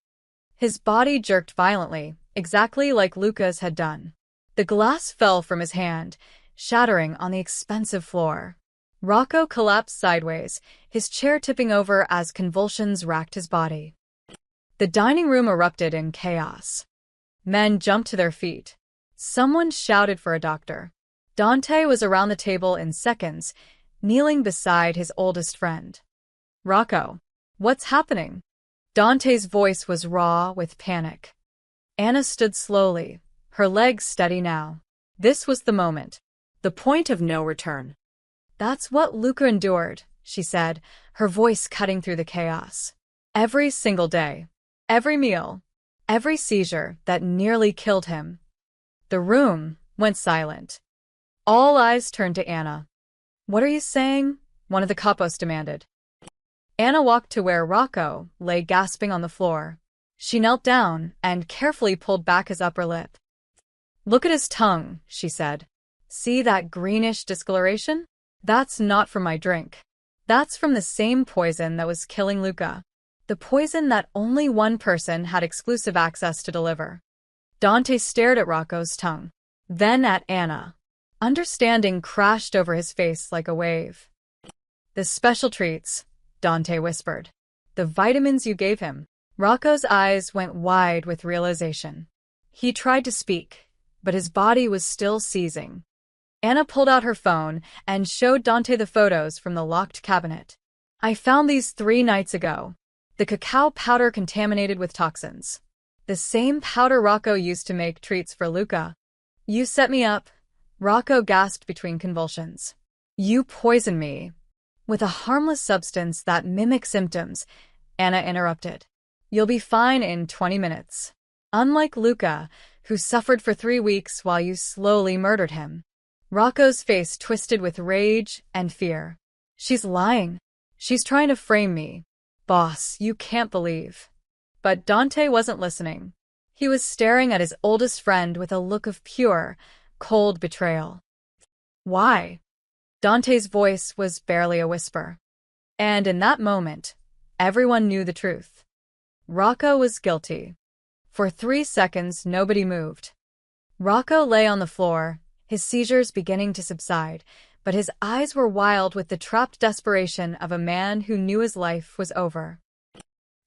His body jerked violently, exactly like Luca's had done. The glass fell from his hand, shattering on the expensive floor. Rocco collapsed sideways, his chair tipping over as convulsions racked his body. The dining room erupted in chaos. Men jumped to their feet. Someone shouted for a doctor. Dante was around the table in seconds, kneeling beside his oldest friend. "Rocco, what's happening?" Dante's voice was raw with panic. Anna stood slowly, her legs steady now. This was the moment. The point of no return. "That's what Luca endured," she said, her voice cutting through the chaos. "Every single day. Every meal. Every seizure that nearly killed him." The room went silent. All eyes turned to Anna. "What are you saying?" one of the capos demanded. Anna walked to where Rocco lay gasping on the floor. She knelt down and carefully pulled back his upper lip. "Look at his tongue," she said. "See that greenish discoloration? That's not from my drink. That's from the same poison that was killing Luca. The poison that only one person had exclusive access to deliver." Dante stared at Rocco's tongue, then at Anna. Understanding crashed over his face like a wave. "The special treats," Dante whispered. "The vitamins you gave him." Rocco's eyes went wide with realization. He tried to speak, but his body was still seizing. Anna pulled out her phone and showed Dante the photos from the locked cabinet. "I found these 3 nights ago. The cacao powder contaminated with toxins. The same powder Rocco used to make treats for Luca. You set me up, Rocco gasped between convulsions. You poisoned me. With a harmless substance that mimics symptoms, Anna interrupted. You'll be fine in 20 minutes. Unlike Luca, who suffered for 3 weeks while you slowly murdered him. Rocco's face twisted with rage and fear. She's lying. She's trying to frame me. Boss, you can't believe. But Dante wasn't listening. He was staring at his oldest friend with a look of pure, cold betrayal. Why? Dante's voice was barely a whisper. And in that moment, everyone knew the truth. Rocco was guilty. For 3 seconds, nobody moved. Rocco lay on the floor, his seizures beginning to subside, but his eyes were wild with the trapped desperation of a man who knew his life was over.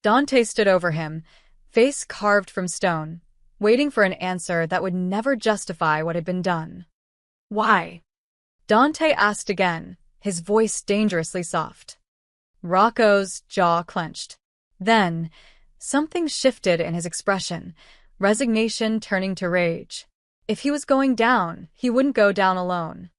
Dante stood over him, face carved from stone, waiting for an answer that would never justify what had been done. Why? Dante asked again, his voice dangerously soft. Rocco's jaw clenched. Then, something shifted in his expression, resignation turning to rage. If he was going down, he wouldn't go down alone.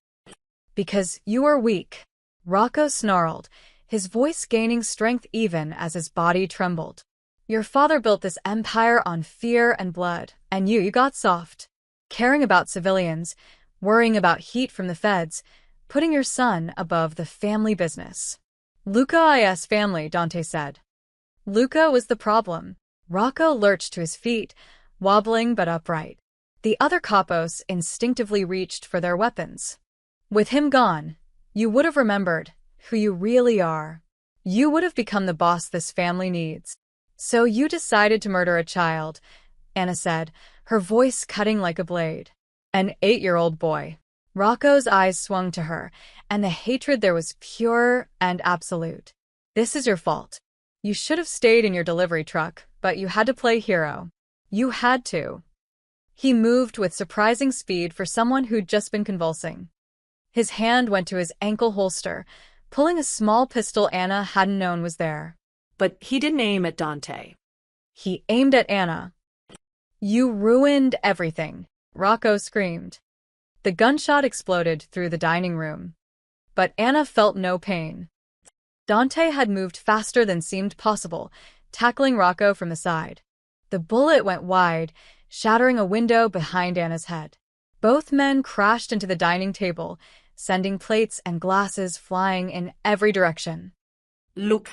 Because you are weak, Rocco snarled, his voice gaining strength even as his body trembled. Your father built this empire on fear and blood, and you got soft. Caring about civilians, worrying about heat from the feds, putting your son above the family business. Luca's family, Dante said. Luca was the problem. Rocco lurched to his feet, wobbling but upright. The other capos instinctively reached for their weapons. With him gone, you would have remembered who you really are. You would have become the boss this family needs. So you decided to murder a child, Anna said, her voice cutting like a blade. An 8-year-old boy. Rocco's eyes swung to her, and the hatred there was pure and absolute. This is your fault. You should have stayed in your delivery truck, but you had to play hero. You had to. He moved with surprising speed for someone who'd just been convulsing. His hand went to his ankle holster, pulling a small pistol Anna hadn't known was there. But he didn't aim at Dante. He aimed at Anna. You ruined everything, Rocco screamed. The gunshot exploded through the dining room. But Anna felt no pain. Dante had moved faster than seemed possible, tackling Rocco from the side. The bullet went wide, shattering a window behind Anna's head. Both men crashed into the dining table, sending plates and glasses flying in every direction. Look,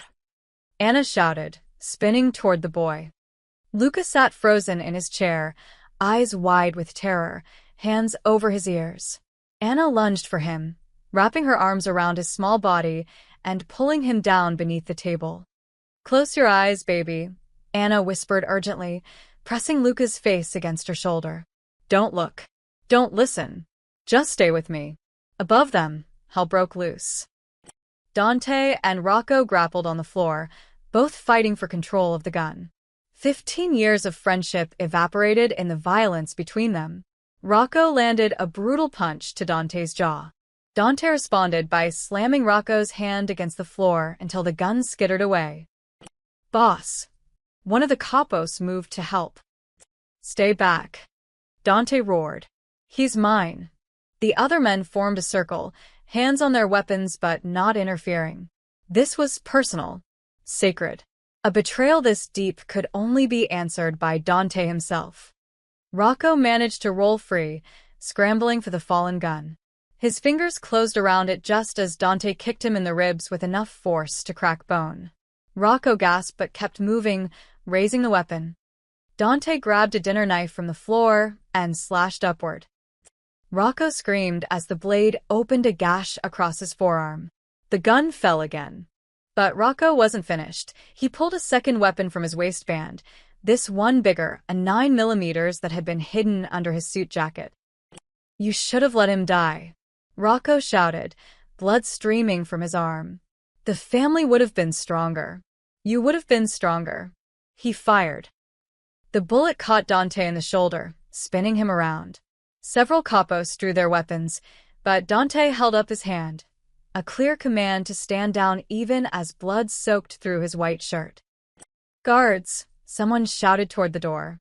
Anna shouted, spinning toward the boy. Luca sat frozen in his chair, eyes wide with terror, hands over his ears. Anna lunged for him, wrapping her arms around his small body and pulling him down beneath the table. Close your eyes, baby, Anna whispered urgently, pressing Luca's face against her shoulder. Don't look. Don't listen. Just stay with me. Above them, hell broke loose. Dante and Rocco grappled on the floor, both fighting for control of the gun. 15 years of friendship evaporated in the violence between them. Rocco landed a brutal punch to Dante's jaw. Dante responded by slamming Rocco's hand against the floor until the gun skittered away. Boss. One of the capos moved to help. Stay back. Dante roared. He's mine. The other men formed a circle, hands on their weapons but not interfering. This was personal. Sacred. A betrayal this deep could only be answered by Dante himself. Rocco managed to roll free, scrambling for the fallen gun. His fingers closed around it just as Dante kicked him in the ribs with enough force to crack bone. Rocco gasped but kept moving, raising the weapon. Dante grabbed a dinner knife from the floor and slashed upward. Rocco screamed as the blade opened a gash across his forearm. The gun fell again. But Rocco wasn't finished. He pulled a second weapon from his waistband, this one bigger, a 9mm that had been hidden under his suit jacket. You should have let him die, Rocco shouted, blood streaming from his arm. The family would have been stronger. You would have been stronger. He fired. The bullet caught Dante in the shoulder, spinning him around. Several capos drew their weapons, but Dante held up his hand, a clear command to stand down even as blood soaked through his white shirt. Guards! Someone shouted toward the door.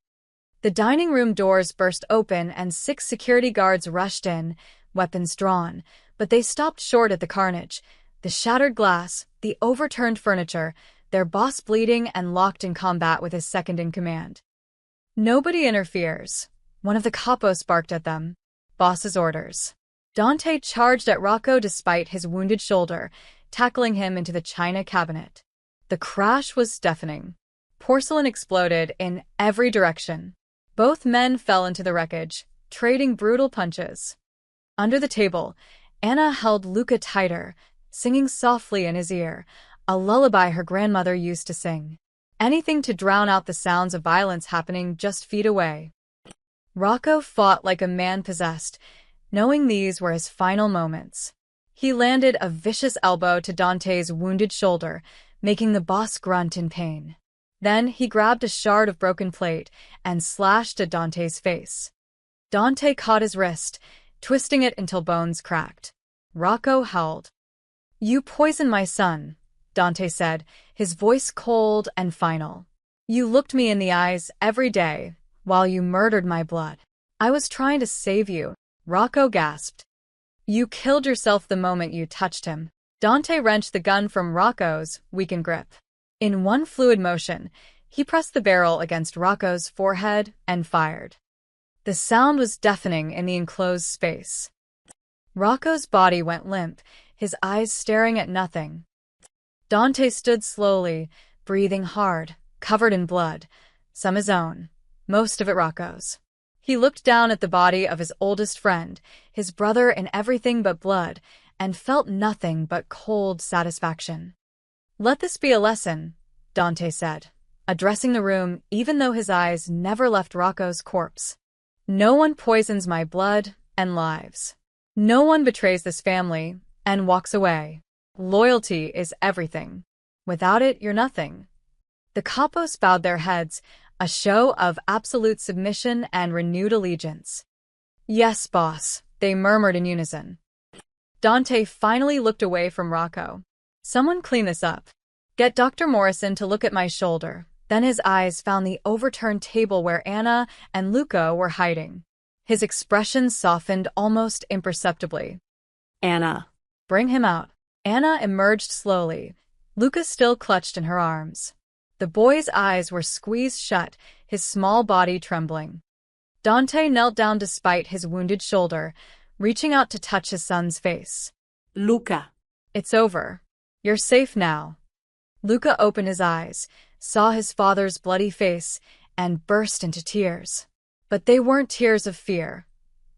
The dining room doors burst open and 6 security guards rushed in, weapons drawn, but they stopped short at the carnage. The shattered glass, the overturned furniture, their boss bleeding and locked in combat with his second-in-command. Nobody interferes. One of the capos barked at them. Boss's orders. Dante charged at Rocco despite his wounded shoulder, tackling him into the china cabinet. The crash was deafening. Porcelain exploded in every direction. Both men fell into the wreckage, trading brutal punches. Under the table, Anna held Luca tighter, singing softly in his ear, a lullaby her grandmother used to sing. Anything to drown out the sounds of violence happening just feet away. Rocco fought like a man possessed, knowing these were his final moments. He landed a vicious elbow to Dante's wounded shoulder, making the boss grunt in pain. Then he grabbed a shard of broken plate and slashed at Dante's face. Dante caught his wrist, twisting it until bones cracked. Rocco howled. "You poisoned my son," Dante said, his voice cold and final. "You looked me in the eyes every day while you murdered my blood. I was trying to save you," Rocco gasped. "You killed yourself the moment you touched him." Dante wrenched the gun from Rocco's weakened grip. In one fluid motion, he pressed the barrel against Rocco's forehead and fired. The sound was deafening in the enclosed space. Rocco's body went limp, his eyes staring at nothing. Dante stood slowly, breathing hard, covered in blood, some his own, most of it Rocco's. He looked down at the body of his oldest friend, his brother in everything but blood, and felt nothing but cold satisfaction. "Let this be a lesson," Dante said, addressing the room even though his eyes never left Rocco's corpse. "No one poisons my blood and lives. No one betrays this family and walks away. Loyalty is everything. Without it, you're nothing." The capos bowed their heads, a show of absolute submission and renewed allegiance. "Yes, boss," they murmured in unison. Dante finally looked away from Rocco. "Someone clean this up. Get Dr. Morrison to look at my shoulder." Then his eyes found the overturned table where Anna and Luca were hiding. His expression softened almost imperceptibly. "Anna." "Bring him out." Anna emerged slowly, Luca still clutched in her arms. The boy's eyes were squeezed shut, his small body trembling. Dante knelt down despite his wounded shoulder, reaching out to touch his son's face. "Luca." "It's over. You're safe now." Luca opened his eyes, saw his father's bloody face, and burst into tears. But they weren't tears of fear.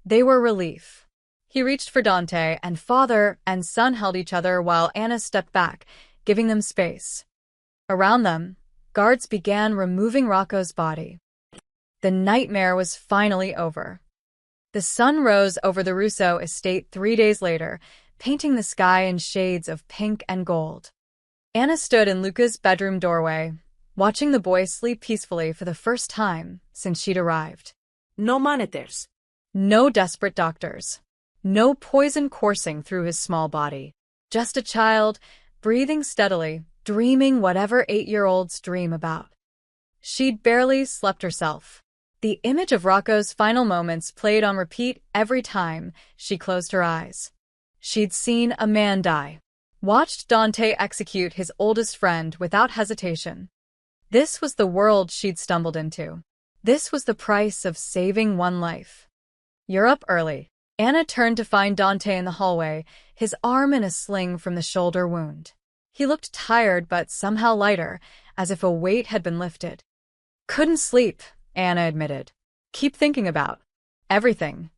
They were relief. He reached for Dante, and father and son held each other while Anna stepped back, giving them space. Around them, guards began removing Rocco's body. The nightmare was finally over. The sun rose over the Russo estate 3 days later, painting the sky in shades of pink and gold. Anna stood in Luca's bedroom doorway, watching the boy sleep peacefully for the first time since she'd arrived. No monitors. No desperate doctors. No poison coursing through his small body. Just a child, breathing steadily, dreaming whatever 8-year-olds dream about. She'd barely slept herself. The image of Rocco's final moments played on repeat every time she closed her eyes. She'd seen a man die. Watched Dante execute his oldest friend without hesitation. This was the world she'd stumbled into. This was the price of saving one life. "You're up early." Anna turned to find Dante in the hallway, his arm in a sling from the shoulder wound. He looked tired but somehow lighter, as if a weight had been lifted. "Couldn't sleep," Anna admitted. "Keep thinking about everything."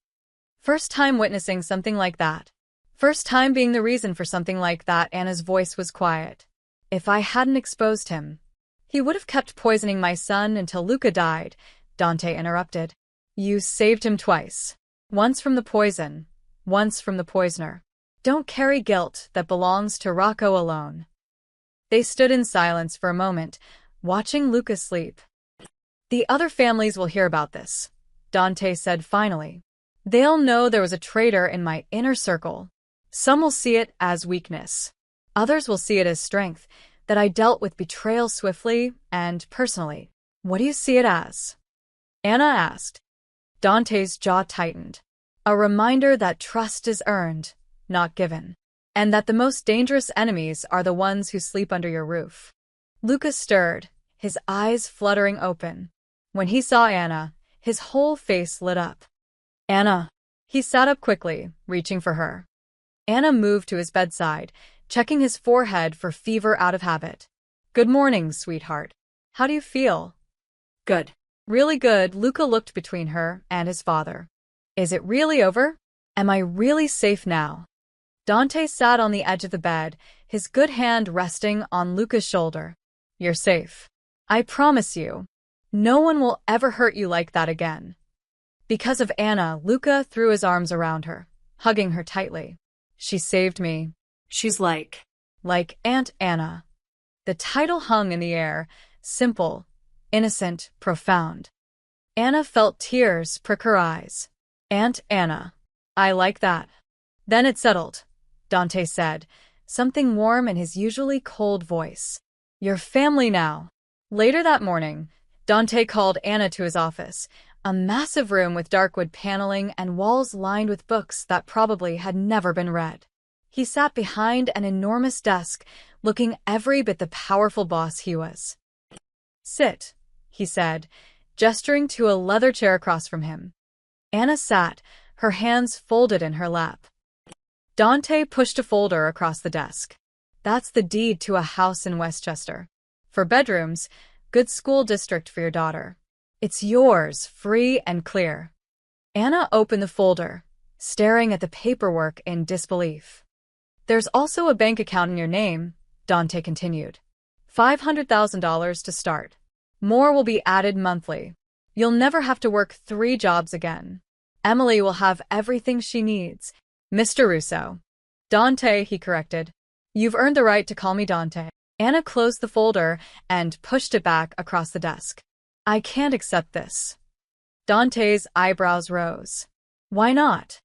First time witnessing something like that. First time being the reason for something like that. Anna's voice was quiet. "If I hadn't exposed him, he would have kept poisoning my son until Luca died," Dante interrupted. "You saved him twice. Once from the poison, once from the poisoner. Don't carry guilt that belongs to Rocco alone." They stood in silence for a moment, watching Luca sleep. "The other families will hear about this," Dante said finally. "They'll know there was a traitor in my inner circle. Some will see it as weakness. Others will see it as strength. that I dealt with betrayal swiftly and personally. What do you see it as? Anna asked. Dante's jaw tightened. A reminder that trust is earned, not given, and that the most dangerous enemies are the ones who sleep under your roof. Luca stirred, his eyes fluttering open. When he saw Anna, his whole face lit up. Anna. He sat up quickly, reaching for her. Anna moved to his bedside, checking his forehead for fever out of habit. Good morning, sweetheart. How do you feel? Good. Really good. Luca looked between her and his father. Is it really over? Am I really safe now? Dante sat on the edge of the bed, his good hand resting on Luca's shoulder. You're safe. I promise you. No one will ever hurt you like that again. Because of Anna, Luca threw his arms around her, hugging her tightly. She saved me. She's like Aunt Anna. The title hung in the air, simple, innocent, profound. Anna felt tears prick her eyes. Aunt Anna. I like that. Then it settled, Dante said, something warm in his usually cold voice. You're family now. Later that morning, Dante called Anna to his office, a massive room with darkwood paneling and walls lined with books that probably had never been read. He sat behind an enormous desk, looking every bit the powerful boss he was. Sit, he said, gesturing to a leather chair across from him. Anna sat, her hands folded in her lap. Dante pushed a folder across the desk. That's the deed to a house in Westchester. For bedrooms, good school district for your daughter. It's yours, free and clear. Anna opened the folder, staring at the paperwork in disbelief. There's also a bank account in your name, Dante continued. $500,000 to start. More will be added monthly. You'll never have to work 3 jobs again. Emily will have everything she needs. Mr. Russo. Dante, he corrected. You've earned the right to call me Dante. Anna closed the folder and pushed it back across the desk. I can't accept this. Dante's eyebrows rose. Why not?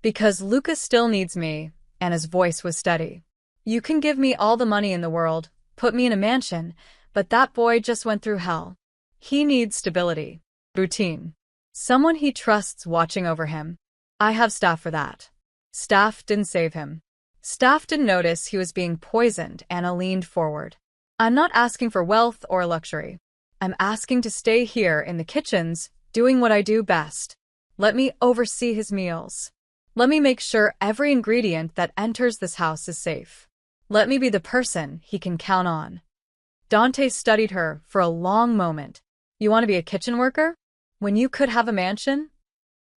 Because Luca still needs me, and his voice was steady. You can give me all the money in the world, put me in a mansion, but that boy just went through hell. He needs stability, routine, someone he trusts watching over him. I have staff for that. Staff didn't save him. Staff didn't notice he was being poisoned. Anna leaned forward. I'm not asking for wealth or luxury. I'm asking to stay here in the kitchens, doing what I do best. Let me oversee his meals. Let me make sure every ingredient that enters this house is safe. Let me be the person he can count on. Dante studied her for a long moment. You want to be a kitchen worker? When you could have a mansion?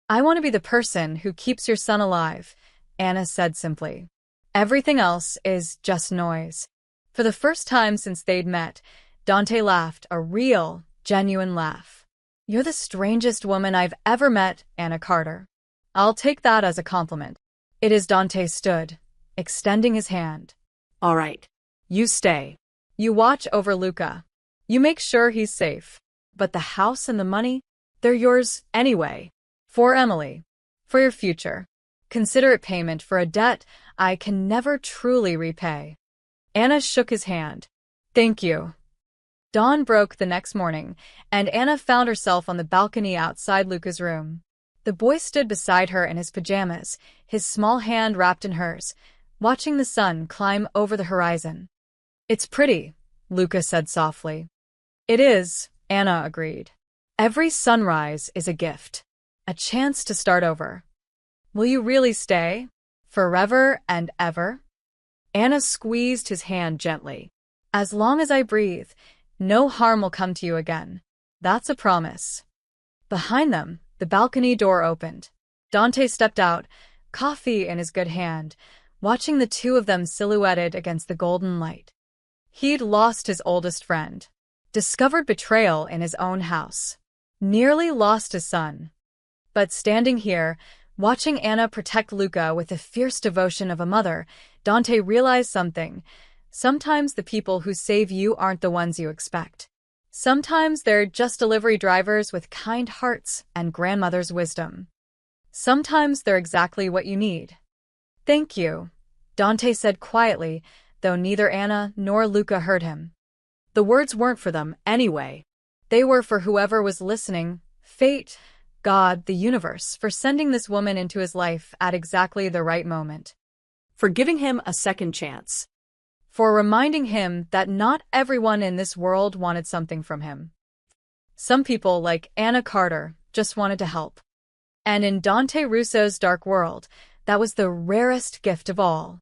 I want to be the person who keeps your son alive, Anna said simply. Everything else is just noise. For the first time since they'd met, Dante laughed, a real, genuine laugh. You're the strangest woman I've ever met, Anna Carter. I'll take that as a compliment. It is. Dante stood, extending his hand. all right. You stay. You watch over Luca. You make sure he's safe. But the house and the money, they're yours anyway. For Emily. For your future. Consider it payment for a debt I can never truly repay. Anna shook his hand. Thank you. Dawn broke the next morning, and Anna found herself on the balcony outside Luca's room. The boy stood beside her in his pajamas, his small hand wrapped in hers, watching the sun climb over the horizon. It's pretty, Luca said softly. It is, Anna agreed. Every sunrise is a gift. A chance to start over. Will you really stay? Forever and ever? Anna squeezed his hand gently. As long as I breathe, no harm will come to you again. That's a promise. Behind them, the balcony door opened. Dante stepped out, coffee in his good hand, watching the two of them silhouetted against the golden light. He'd lost his oldest friend. Discovered betrayal in his own house. Nearly lost his son. But standing here, watching Anna protect Luca with the fierce devotion of a mother, Dante realized something. Sometimes the people who save you aren't the ones you expect. Sometimes they're just delivery drivers with kind hearts and grandmother's wisdom. Sometimes they're exactly what you need. Thank you, Dante said quietly, though neither Anna nor Luca heard him. The words weren't for them, anyway. They were for whoever was listening, fate, God, the universe, for sending this woman into his life at exactly the right moment. For giving him a second chance. For reminding him that not everyone in this world wanted something from him. Some people, like Anna Carter, just wanted to help. And in Dante Russo's dark world, that was the rarest gift of all.